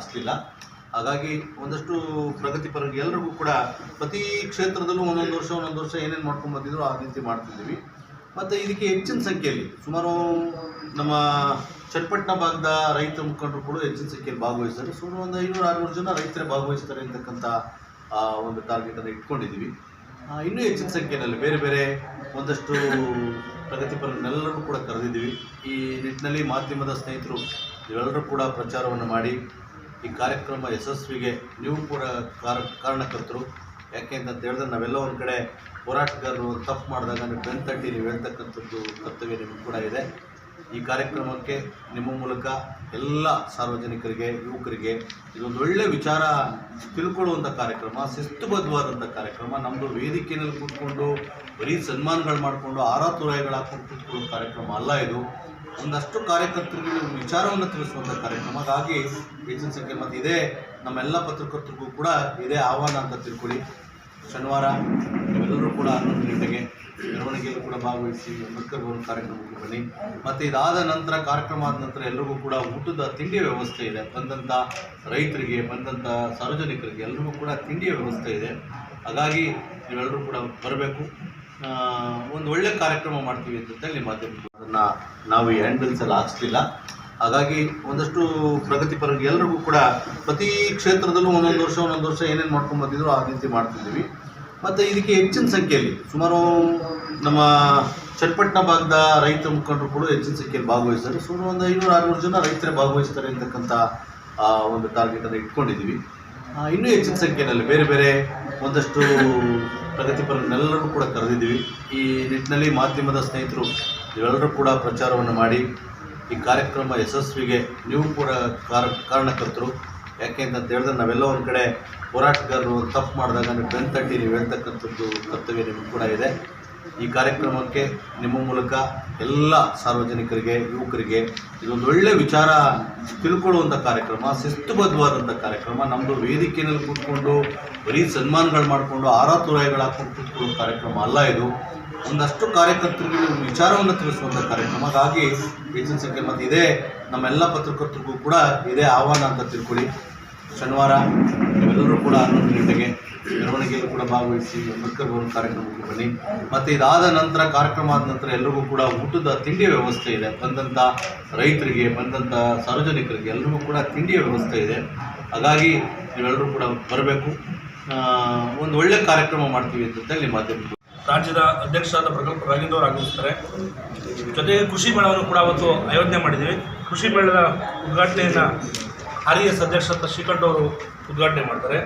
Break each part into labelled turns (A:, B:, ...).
A: ಹಾಕ್ಸ್ಲಿಲ್ಲ. ಹಾಗಾಗಿ ಒಂದಷ್ಟು ಪ್ರಗತಿಪರ ಎಲ್ಲರಿಗೂ ಕೂಡ ಪ್ರತಿ ಕ್ಷೇತ್ರದಲ್ಲೂ ಒಂದೊಂದು ವರ್ಷ ಏನೇನು ಮಾಡ್ಕೊಂಡು ಬಂದಿದ್ರು ಆ ರೀತಿ ಮಾಡ್ತಿದ್ದೀವಿ. ಮತ್ತು ಇದಕ್ಕೆ ಹೆಚ್ಚಿನ ಸಂಖ್ಯೆಯಲ್ಲಿ ಸುಮಾರು ನಮ್ಮ ಚನ್ನಪಟ್ಟಣ ಭಾಗದ ರೈತ ಮುಖಂಡರು ಕೂಡ ಹೆಚ್ಚಿನ ಸಂಖ್ಯೆಯಲ್ಲಿ ಭಾಗವಹಿಸ್ತಾರೆ. ಸುಮಾರು ಒಂದು 500-600 ಜನ ರೈತರೇ ಭಾಗವಹಿಸ್ತಾರೆ ಅಂತಕ್ಕಂಥ ಒಂದು ಟಾರ್ಗೆಟನ್ನು ಇಟ್ಕೊಂಡಿದ್ದೀವಿ. ಇನ್ನೂ ಹೆಚ್ಚಿನ ಸಂಖ್ಯೆಯಲ್ಲಿ ಬೇರೆ ಬೇರೆ ಒಂದಷ್ಟು ಪ್ರಗತಿಪರನ್ನೆಲ್ಲರೂ ಕೂಡ ಕರೆದಿದ್ದೀವಿ. ಈ ನಿಟ್ಟಿನಲ್ಲಿ ಮಾಧ್ಯಮದ ಸ್ನೇಹಿತರು ಇವೆಲ್ಲರೂ ಕೂಡ ಪ್ರಚಾರವನ್ನು ಮಾಡಿ ಈ ಕಾರ್ಯಕ್ರಮ ಯಶಸ್ವಿಗೆ ನೀವು ಕೂಡ ಕಾರಣಕರ್ತರು. ಯಾಕೆ ಅಂತ ಹೇಳಿದ್ರೆ ನಾವೆಲ್ಲ ಒಂದು ಕಡೆ ಹೋರಾಟಗಾರರು ತಪ್ಪು ಮಾಡಿದಾಗ ನೀವು ಬೆಂತಟ್ಟಿ ನೀವು ಹೇಳ್ತಕ್ಕಂಥದ್ದು ಕರ್ತವ್ಯ ನಿಮಗೂ ಕೂಡ ಇದೆ. ಈ ಕಾರ್ಯಕ್ರಮಕ್ಕೆ ನಿಮ್ಮ ಮೂಲಕ ಎಲ್ಲ ಸಾರ್ವಜನಿಕರಿಗೆ, ಯುವಕರಿಗೆ ಇದೊಂದು ಒಳ್ಳೆಯ ವಿಚಾರ ತಿಳ್ಕೊಳ್ಳುವಂಥ ಕಾರ್ಯಕ್ರಮ, ಶಿಸ್ತುಬದ್ಧವಾದಂಥ ಕಾರ್ಯಕ್ರಮ. ನಮ್ಮದು ವೇದಿಕೆಯಲ್ಲಿ ಕೂತ್ಕೊಂಡು ಬರೀ ಸನ್ಮಾನಗಳು ಮಾಡಿಕೊಂಡು ಆರಾತುರಾಯಿಗಳು ಹಾಕೊಂಡು ಕೂತ್ಕೊಳ್ಳೋ ಕಾರ್ಯಕ್ರಮ ಅಲ್ಲ ಇದು. ಒಂದಷ್ಟು ಕಾರ್ಯಕರ್ತರಿಗೆ ವಿಚಾರವನ್ನು ತಿಳಿಸುವಂಥ ಕಾರ್ಯಕ್ರಮ. ಹಾಗಾಗಿ ಹೆಚ್ಚಿನ ಸಂಖ್ಯೆ ಮತ್ತು ಇದೇ ನಮ್ಮೆಲ್ಲ ಪತ್ರಕರ್ತರಿಗೂ ಕೂಡ ಇದೇ ಆಹ್ವಾನ ಅಂತ ತಿಳ್ಕೊಳ್ಳಿ. ಶನಿವಾರ ನೀವೆಲ್ಲರೂ ಕೂಡ 11 ಗಂಟೆಗೆ ಮೆರವಣಿಗೆಯಲ್ಲೂ ಕೂಡ ಭಾಗವಹಿಸಿ ಅಂಬೇಡ್ಕರ್ ಭವನ ಕಾರ್ಯಕ್ರಮಕ್ಕೆ ಬನ್ನಿ. ಮತ್ತು ಇದಾದ ನಂತರ ಕಾರ್ಯಕ್ರಮ ಆದ ನಂತರ ಎಲ್ಲರಿಗೂ ಕೂಡ ಊಟದ ತಿಂಡಿಯ ವ್ಯವಸ್ಥೆ ಇದೆ. ಬಂದಂಥ ರೈತರಿಗೆ, ಬಂದಂಥ ಸಾರ್ವಜನಿಕರಿಗೆ ಎಲ್ಲರಿಗೂ ಕೂಡ ತಿಂಡಿಯ ವ್ಯವಸ್ಥೆ ಇದೆ. ಹಾಗಾಗಿ ನೀವೆಲ್ಲರೂ ಕೂಡ ಬರಬೇಕು. ಒಂದು ಒಳ್ಳೆಯ ಕಾರ್ಯಕ್ರಮ ಮಾಡ್ತೀವಿ ಅಂತೇಳಿ ಮಾಧ್ಯಮ ಅದನ್ನು ನಾವು ಈ ಹ್ಯಾಂಡಲ್ಸಲ್ಲಿ ಹಾಕ್ಸ್ಲಿಲ್ಲ. ಹಾಗಾಗಿ ಒಂದಷ್ಟು ಪ್ರಗತಿಪರ ಎಲ್ಲರಿಗೂ ಕೂಡ ಪ್ರತಿ ಕ್ಷೇತ್ರದಲ್ಲೂ ಒಂದೊಂದು ವರ್ಷ ಏನೇನು ಮಾಡ್ಕೊಂಡು ಬಂದಿದ್ರು ಆ ರೀತಿ ಮಾಡ್ತಿದ್ದೀವಿ. ಮತ್ತು ಇದಕ್ಕೆ ಹೆಚ್ಚಿನ ಸಂಖ್ಯೆಯಲ್ಲಿ ಸುಮಾರು ನಮ್ಮ ಚನ್ನಪಟ್ಟಣ ಭಾಗದ ರೈತ ಮುಖಂಡರು ಕೂಡ ಹೆಚ್ಚಿನ ಸಂಖ್ಯೆಯಲ್ಲಿ ಭಾಗವಹಿಸ್ತಾರೆ. ಸುಮಾರು ಒಂದು 500-600 ಜನ ರೈತರೇ ಭಾಗವಹಿಸ್ತಾರೆ ಅಂತಕ್ಕಂಥ ಒಂದು ಟಾರ್ಗೆಟನ್ನು ಇಟ್ಕೊಂಡಿದ್ದೀವಿ. ಇನ್ನೂ ಹೆಚ್ಚಿನ ಸಂಖ್ಯೆಯಲ್ಲಿ ಬೇರೆ ಬೇರೆ ಒಂದಷ್ಟು ಪ್ರಗತಿಪರನ್ನೆಲ್ಲರೂ ಕೂಡ ಕರೆದಿದ್ದೀವಿ. ಈ ನಿಟ್ಟಿನಲ್ಲಿ ಮಾಧ್ಯಮದ ಸ್ನೇಹಿತರು ಇವೆಲ್ಲರೂ ಕೂಡ ಪ್ರಚಾರವನ್ನು ಮಾಡಿ ಈ ಕಾರ್ಯಕ್ರಮ ಯಶಸ್ವಿಗೆ ನೀವು ಕೂಡ ಕಾರಣಕರ್ತರು. ಯಾಕೆ ಅಂತ ಹೇಳಿದ್ರೆ ನಾವೆಲ್ಲ ಒಂದು ಕಡೆ ಹೋರಾಟಗಾರರು ತಪ್ಪು ಮಾಡಿದಾಗ ನೀವು ಬೆಂತಟ್ಟಿ ನೀವು ಹೇಳ್ತಕ್ಕಂಥದ್ದು ಕರ್ತವ್ಯ ನಿಮಗೂ ಕೂಡ ಇದೆ. ಈ ಕಾರ್ಯಕ್ರಮಕ್ಕೆ ನಿಮ್ಮ ಮೂಲಕ ಎಲ್ಲ ಸಾರ್ವಜನಿಕರಿಗೆ, ಯುವಕರಿಗೆ ಇದೊಂದು ಒಳ್ಳೆಯ ವಿಚಾರ ತಿಳ್ಕೊಳ್ಳುವಂಥ ಕಾರ್ಯಕ್ರಮ, ಶಿಸ್ತುಬದ್ಧವಾದಂಥ ಕಾರ್ಯಕ್ರಮ. ನಮ್ಮದು ವೇದಿಕೆಯಲ್ಲಿ ಕೂತ್ಕೊಂಡು ಬರೀ ಸನ್ಮಾನಗಳು ಮಾಡಿಕೊಂಡು ಆರಾತುರಾಯಿಗಳು ಹಾಕೊಂಡು ಕೂತ್ಕೊಳ್ಳೋ ಕಾರ್ಯಕ್ರಮ ಅಲ್ಲ ಇದು. ಒಂದಷ್ಟು ಕಾರ್ಯಕರ್ತರಿಗೆ ವಿಚಾರವನ್ನು ತಿಳಿಸುವಂಥ ಕಾರ್ಯಕ್ರಮ. ಹಾಗಾಗಿ ಹೆಚ್ಚಿನ ಸಂಖ್ಯೆ ಮತ್ತು ಇದೇ ನಮ್ಮೆಲ್ಲ ಪತ್ರಕರ್ತರಿಗೂ ಕೂಡ ಇದೇ ಆಹ್ವಾನ ಅಂತ ತಿಳ್ಕೊಳ್ಳಿ. ಶನಿವಾರ ನೀವೆಲ್ಲರೂ ಕೂಡ 11 ಗಂಟೆಗೆ ಮೆರವಣಿಗೆಯಲ್ಲೂ ಕೂಡ ಭಾಗವಹಿಸಿ ಅಂಬೇಡ್ಕರ್ ಭವನ ಕಾರ್ಯಕ್ರಮಕ್ಕೆ ಬನ್ನಿ. ಮತ್ತು ಇದಾದ ನಂತರ ಕಾರ್ಯಕ್ರಮ ಆದ ನಂತರ ಎಲ್ಲರಿಗೂ ಕೂಡ ಊಟದ ತಿಂಡಿಯ ವ್ಯವಸ್ಥೆ ಇದೆ. ಬಂದಂಥ ರೈತರಿಗೆ, ಬಂದಂಥ ಸಾರ್ವಜನಿಕರಿಗೆ ಎಲ್ಲರಿಗೂ ಕೂಡ ತಿಂಡಿಯ ವ್ಯವಸ್ಥೆ ಇದೆ. ಹಾಗಾಗಿ ನೀವೆಲ್ಲರೂ ಕೂಡ ಬರಬೇಕು. ಒಂದು ಒಳ್ಳೆಯ ಕಾರ್ಯಕ್ರಮ ಮಾಡ್ತೀವಿ ಅಂತೇಳಿ ಮಾಧ್ಯಮ
B: ರಾಜ್ಯದ ಅಧ್ಯಕ್ಷರಾದ ಪ್ರಗಲ್ಪ ರಾಘವೇಂದ್ರ ಅವರು ಆಗಮಿಸ್ತಾರೆ. ಜೊತೆಗೆ ಕೃಷಿ ಮೇಳವನ್ನು ಕೂಡ ಅವತ್ತು ಆಯೋಜನೆ ಮಾಡಿದ್ದೀವಿ. ಕೃಷಿ ಮೇಳದ ಉದ್ಘಾಟನೆಯನ್ನು RES ಅಧ್ಯಕ್ಷರಾದ ಶ್ರೀಕಂಠ ಅವರು ಉದ್ಘಾಟನೆ ಮಾಡ್ತಾರೆ.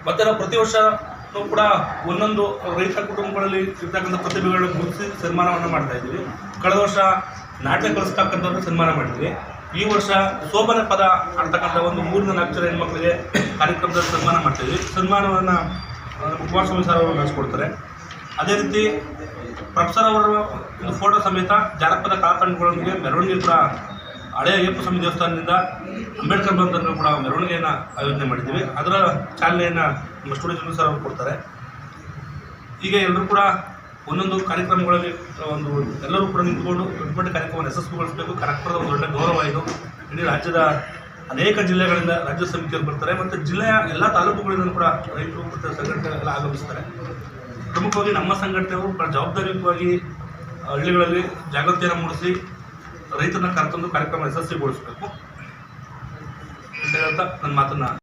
B: ಮತ್ತು ನಾವು ಪ್ರತಿ ವರ್ಷವೂ ಕೂಡ ಒಂದೊಂದು ರೈತ ಕುಟುಂಬಗಳಲ್ಲಿ ಇರ್ತಕ್ಕಂಥ ಪ್ರತಿಭೆಗಳನ್ನು ಗುರುತಿಸಿ ಸನ್ಮಾನವನ್ನು ಮಾಡ್ತಾ ಇದ್ದೀವಿ. ಕಳೆದ ವರ್ಷ ನಾಟ್ಯ ಕಲಿಸ್ತಕ್ಕಂಥವ್ರು ಸನ್ಮಾನ ಮಾಡಿದ್ವಿ. ಈ ವರ್ಷ ಶೋಭನ ಪದ ಆಡ್ತಕ್ಕಂಥ ಒಂದು 3-4 ಜನ ಹೆಣ್ಮಕ್ಳಿಗೆ ಕಾರ್ಯಕ್ರಮದಲ್ಲಿ ಸನ್ಮಾನ ಮಾಡ್ತಾಯಿದ್ವಿ. ಸನ್ಮಾನವನ್ನು ಕುಮಾರಸ್ವಾಮಿ ಸರ್ ಅವರು ನಡೆಸ್ಕೊಡ್ತಾರೆ. ಅದೇ ರೀತಿ ಪ್ರೊಫೆಸರ್ ಅವರ ಒಂದು ಫೋಟೋ ಸಮೇತ ಜಾನಪದ ಕಲಾತಂಡಗಳೊಂದಿಗೆ ಮೆರವಣಿಗೆ ಕೂಡ ಹಳೆಯ ಅಯ್ಯಪ್ಪ ಸ್ವಾಮಿ ದೇವಸ್ಥಾನದಿಂದ ಅಂಬೇಡ್ಕರ್ ಭವನದಲ್ಲೂ ಕೂಡ ಮೆರವಣಿಗೆಯನ್ನು ಆಯೋಜನೆ ಮಾಡಿದ್ದೀವಿ. ಅದರ ಚಾಲನೆಯನ್ನು ನಮ್ಮ ಸ್ಟುಡಿಯೋ ಸರ್ ಅವರು ಕೊಡ್ತಾರೆ. ಹೀಗೆ ಎಲ್ಲರೂ ಕೂಡ ಒಂದೊಂದು ಕಾರ್ಯಕ್ರಮಗಳಲ್ಲಿ ಎಲ್ಲರೂ ಕೂಡ ನಿಂತುಕೊಂಡು ದೊಡ್ಡ ದೊಡ್ಡ ಕಾರ್ಯಕ್ರಮವನ್ನು ಯಶಸ್ವಿಗೊಳಿಸಬೇಕು. ಕನಕಪುರದ ಒಂದು ದೊಡ್ಡ ಗೌರವ ಇದು. ಇಡೀ ರಾಜ್ಯದ ಅನೇಕ ಜಿಲ್ಲೆಗಳಿಂದ ರಾಜ್ಯ ಸಮಿತಿಯವರು ಬರ್ತಾರೆ ಮತ್ತು ಜಿಲ್ಲೆಯ ಎಲ್ಲ ತಾಲೂಕುಗಳಿಂದ ಕೂಡ ರೈತರು ಮತ್ತು ಸಂಘಟನೆಗಳೆಲ್ಲ ಆಗಮಿಸ್ತಾರೆ. ಪ್ರಮುಖವಾಗಿ ನಮ್ಮ ಸಂಘಟನೆಯವರು ಜವಾಬ್ದಾರಿಯುತವಾಗಿ ಹಳ್ಳಿಗಳಲ್ಲಿ ಜಾಗೃತಿಯನ್ನು ಮೂಡಿಸಿ ರೈತರನ್ನ ಕರೆತಂದು ಕಾರ್ಯಕ್ರಮ ಯಶಸ್ವಿಗೊಳಿಸಬೇಕು ಅಂತ ಹೇಳ್ತಾ ನನ್ನ ಮಾತನ್ನು